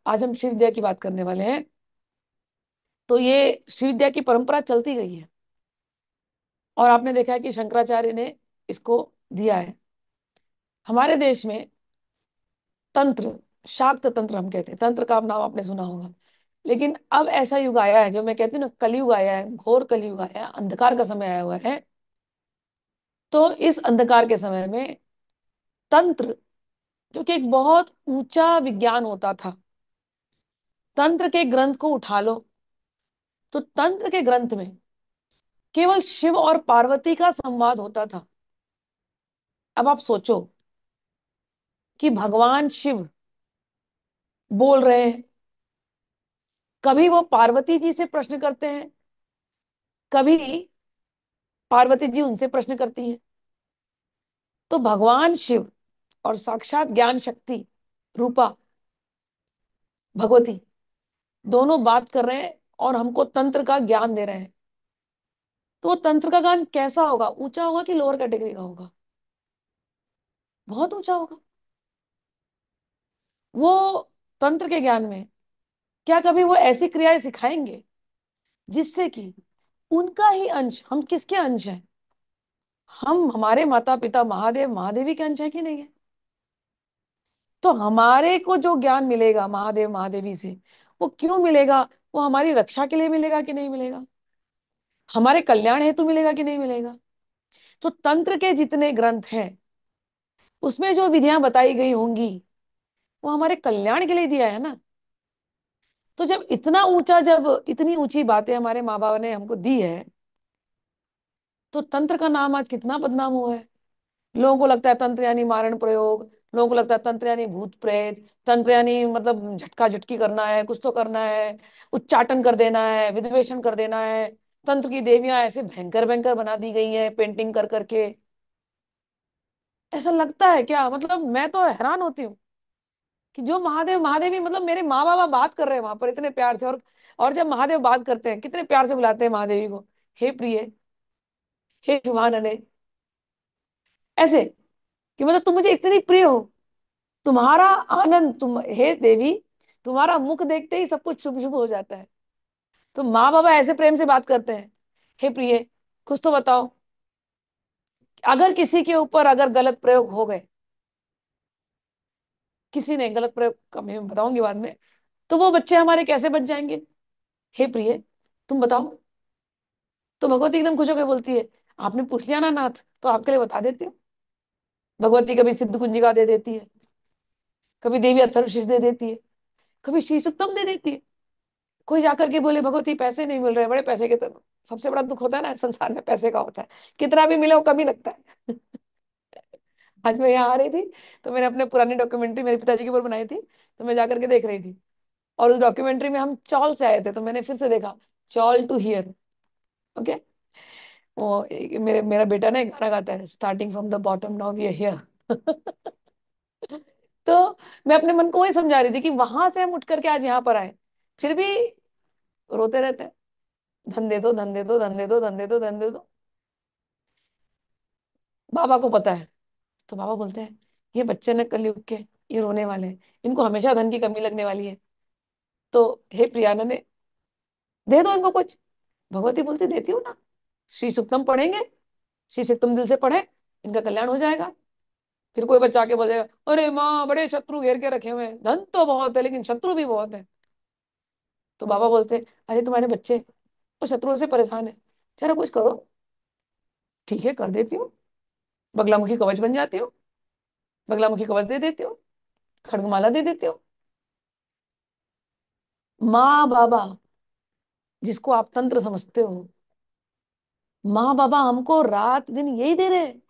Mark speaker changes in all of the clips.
Speaker 1: आज हम श्री विद्या की बात करने वाले हैं। तो ये श्री विद्या की परंपरा चलती गई है और आपने देखा है कि शंकराचार्य ने इसको दिया है। हमारे देश में तंत्र, शाक्त तंत्र हम कहते हैं, तंत्र का नाम आपने सुना होगा। लेकिन अब ऐसा युग आया है, जो मैं कहती हूँ ना, कलयुग आया है, घोर कलयुग आया है, अंधकार का समय आया हुआ है। तो इस अंधकार के समय में तंत्र, जो कि एक बहुत ऊंचा विज्ञान होता था, तंत्र के ग्रंथ को उठा लो तो तंत्र के ग्रंथ में केवल शिव और पार्वती का संवाद होता था। अब आप सोचो कि भगवान शिव बोल रहे हैं, कभी वो पार्वती जी से प्रश्न करते हैं, कभी पार्वती जी उनसे प्रश्न करती हैं। तो भगवान शिव और साक्षात ज्ञान शक्ति रूपा भगवती दोनों बात कर रहे हैं और हमको तंत्र का ज्ञान दे रहे हैं। तो वो तंत्र का ज्ञान कैसा होगा? ऊंचा होगा कि लोअर कैटेगरी का होगा? बहुत ऊंचा होगा। वो तंत्र के ज्ञान में क्या कभी वो ऐसी क्रियाएं सिखाएंगे जिससे कि उनका ही अंश, हम किसके अंश हैं? हम हमारे माता पिता महादेव महादेवी के अंश है कि नहीं है? तो हमारे को जो ज्ञान मिलेगा महादेव महादेवी से, वो क्यों मिलेगा? वो हमारी रक्षा के लिए मिलेगा कि नहीं मिलेगा? हमारे कल्याण हेतु मिलेगा कि नहीं मिलेगा? तो तंत्र के जितने ग्रंथ हैं, उसमें जो विधियां बताई गई होंगी, वो हमारे कल्याण के लिए दिया है ना। तो जब इतना ऊंचा, जब इतनी ऊंची बातें हमारे माँ बाप ने हमको दी है, तो तंत्र का नाम आज कितना बदनाम हुआ है। लोगों को लगता है तंत्र यानी मारण प्रयोग, लोगों को लगता है तंत्र यानी भूत प्रेत, तंत्र यानी मतलब झटका झटकी करना है, कुछ तो करना है, उच्चाटन कर देना है, विधवेषण कर देना है। तंत्र की देवियां ऐसे भयंकर भयंकर बना दी गई हैं पेंटिंग कर करके। ऐसा लगता है क्या? मतलब मैं तो हैरान होती हूँ कि जो महादेव महादेवी, मतलब मेरे माँ बाबा बात कर रहे हैं वहां पर इतने प्यार से, और जब महादेव बात करते हैं कितने प्यार से बुलाते हैं महादेवी को, हे प्रिय, हे शुभानने, ऐसे कि मतलब तुम मुझे इतनी प्रिय हो, तुम्हारा आनंद, तुम हे देवी, तुम्हारा मुख देखते ही सब कुछ शुभ शुभ हो जाता है। तो माँ बाबा ऐसे प्रेम से बात करते हैं, हे प्रिय, कुछ तो बताओ। अगर किसी के ऊपर अगर गलत प्रयोग हो गए, किसी ने गलत प्रयोग का मैं बताऊंगी बाद में, तो वो बच्चे हमारे कैसे बच जाएंगे? हे प्रिय, तुम बताओ। तो भगवती एकदम खुश होकर बोलती है, आपने पूछ लिया ना नाथ, तो आपके लिए बता देती हूँ। भगवती कभी सिद्ध कुंजिका दे देती है, कभी देवी अथर्वशीष दे देती है, कभी श्री सुक्तम दे देती है। कोई जाकर के बोले भगवती पैसे नहीं मिल रहे, बड़े पैसे के तरफ, सबसे बड़ा दुख होता है ना संसार में, पैसे का होता है। कितना भी मिले वो कमी लगता है। आज मैं यहाँ आ रही थी, तो मैंने अपने पुरानी डॉक्यूमेंट्री मेरे पिताजी के ऊपर बनाई थी, तो मैं जाकर के देख रही थी। और उस डॉक्यूमेंट्री में हम चौल से आए थे, तो मैंने फिर से देखा, चौल टू हियर। ओके। वो मेरे मेरा बेटा ना एक गाना गाता है, starting from the bottom now we are here. तो मैं अपने मन को वही समझा रही थी कि वहां से हम उठ करके आज यहाँ पर आए, फिर भी रोते रहते हैं, धन दे दो, धन दे दो, धन दे दो, धन दे दो, धन दे दो। बाबा को पता है। तो बाबा बोलते हैं, ये बच्चे न कलयुग के, ये रोने वाले हैं, इनको हमेशा धन की कमी लगने वाली है। तो हे प्रियानंद, दे दो इनको कुछ। भगवती बोलती, देती हूँ ना, श्री सुक्तम पढ़ेंगे, श्री सुक्तम दिल से पढ़े, इनका कल्याण हो जाएगा। फिर कोई बच्चा आके बोलेगा, अरे माँ बड़े शत्रु घेर के रखे हुए हैं, धन तो बहुत है लेकिन शत्रु भी बहुत है। तो बाबा बोलते हैं, अरे तुम्हारे बच्चे वो शत्रुओं से परेशान है, जरा कुछ करो। ठीक है, कर देती हूँ। बगलामुखी कवच बन जाती हूँ, बगलामुखी कवच दे देती हूँ, खड्गमाला दे देती हूँ। माँ बाबा, जिसको आप तंत्र समझते हो, माँ बाबा हमको रात दिन यही दे रहे हैं।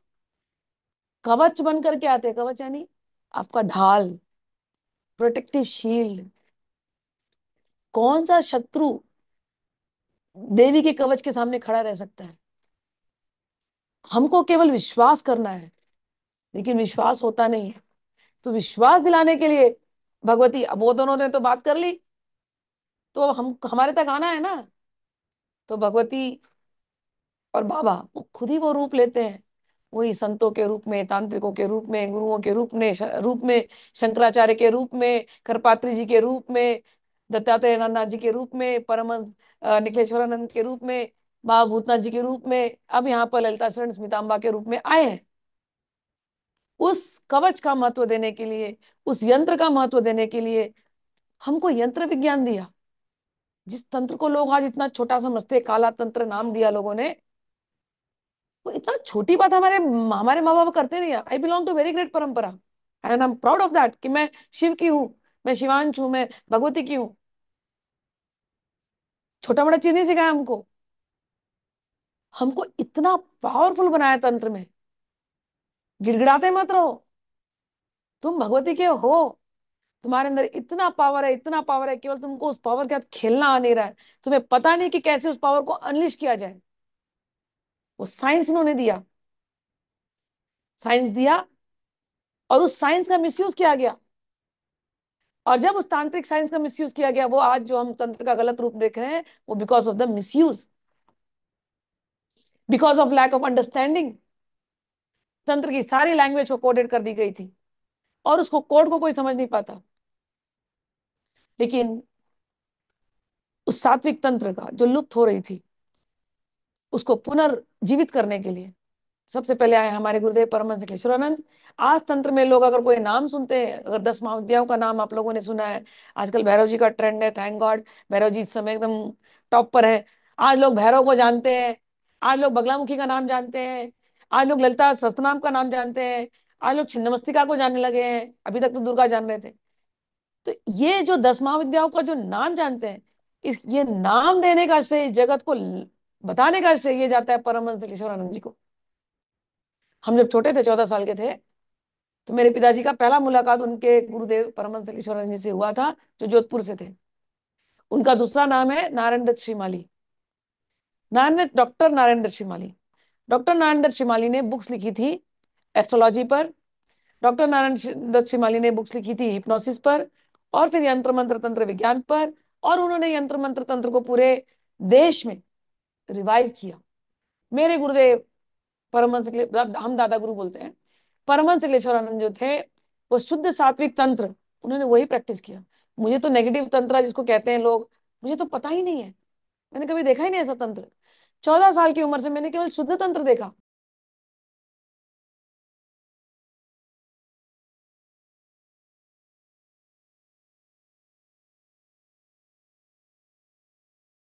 Speaker 1: कवच बन करके आते हैं, कवच यानी आपका ढाल, प्रोटेक्टिव शील्ड। कौन सा शत्रु देवी के कवच के सामने खड़ा रह सकता है? हमको केवल विश्वास करना है, लेकिन विश्वास होता नहीं है। तो विश्वास दिलाने के लिए भगवती, अब वो दोनों ने तो बात कर ली, तो अब हम हमारे तक आना है ना। तो भगवती और बाबा वो खुद ही वो रूप लेते हैं, वही संतों के रूप में, तांत्रिकों के रूप में, गुरुओं के रूप में, शंकराचार्य के रूप में, करपात्री जी के रूप में, दत्तात्रेय नाथ जी के रूप में, परमहंस निखिलेश्वरानंद के रूप में, बाबा भूतनाथ जी के रूप में, अब यहाँ पर ललिता शरण स्मिताम्बा के रूप में आए हैं। उस कवच का महत्व देने के लिए, उस यंत्र का महत्व देने के लिए हमको यंत्र विज्ञान दिया। जिस तंत्र को लोग आज इतना छोटा समझते, काला तंत्र नाम दिया लोगों ने, वो इतना छोटी बात हमारे हमारे माँ बाप करते नहीं। I belong to very great परंपरा and I am proud of that कि मैं शिव की हूँ, मैं शिवांश हूँ, मैं भगवती की हूँ। छोटा बड़ा चीज नहीं सिखाया हमको। हमको इतना पावरफुल बनाया तंत्र में। गिड़गिड़ाते मत रहो, तुम भगवती के हो। तुम्हारे अंदर इतना पावर है, इतना पावर है, केवल तुमको उस पावर के साथ खेलना आ नहीं रहा है। तुम्हें पता नहीं कि कैसे उस पावर को अनलिश किया जाए। वो साइंस उन्होंने दिया, साइंस दिया, और उस साइंस का मिसयूज किया गया। और जब उस तांत्रिक साइंस का मिसयूज किया गया, वो आज जो हम तंत्र का गलत रूप देख रहे हैं, वो because of the misuse, because of lack of understanding. तंत्र की सारी लैंग्वेज को कोडेड कर दी गई थी, और उसको कोड को कोई समझ नहीं पाता। लेकिन उस सात्विक तंत्र का जो लुप्त हो रही थी, उसको पुनर्जीवित करने के लिए सबसे पहले आए हमारे गुरुदेव परमहंस केशवानंद। आज तंत्र में लोग अगर कोई नाम सुनते हैं, अगर 10 महाविद्याओं का नाम आप लोगों ने सुना है, आजकल भैरव जी का ट्रेंड है, थैंक गॉड भैरव जी इस समय एकदम टॉप पर है। आज लोग भैरव को जानते हैं, आज लोग बगलामुखी का नाम जानते हैं, आज लोग ललिता सहस्त्रनाम का नाम जानते हैं, आज लोग छिन्नमस्तिका को जानने लगे हैं। अभी तक तो दुर्गा जान रहे थे। तो ये जो 10 महाविद्याओं का जो नाम जानते हैं, इस ये नाम देने का श्रेय, इस जगत को बताने का श्रेय ये जाता है परमहंस केशवानंद जी को। हम जब छोटे थे, 14 साल के थे, तो मेरे पिताजी का पहला मुलाकात उनके गुरुदेव परमहंस केशवानंद जी से हुआ था, जो जोधपुर से थे। उनका दूसरा नाम है नारायण दत्त श्रीमाली। डॉक्टर नारायण दत्त श्रीमाली। डॉक्टर नारायण दत्त श्रीमाली ने बुक्स लिखी थी एस्ट्रोलॉजी पर। डॉक्टर नारायण दत्त श्रीमाली ने बुक्स लिखी थी हिप्नोसिस पर, और फिर यंत्र मंत्र तंत्र विज्ञान पर। और उन्होंने यंत्र मंत्र तंत्र को पूरे देश में रिवाइव किया। मेरे गुरुदेव परमहंस हम दादा गुरु बोलते हैं, परमहंस क्लेश्वरानंद जो थे, वो शुद्ध सात्विक तंत्र, उन्होंने वही प्रैक्टिस किया। मुझे तो नेगेटिव तंत्र जिसको कहते हैं लोग, मुझे तो पता ही नहीं है। मैंने कभी देखा ही नहीं ऐसा तंत्र। 14 साल की उम्र से मैंने केवल शुद्ध तंत्र देखा।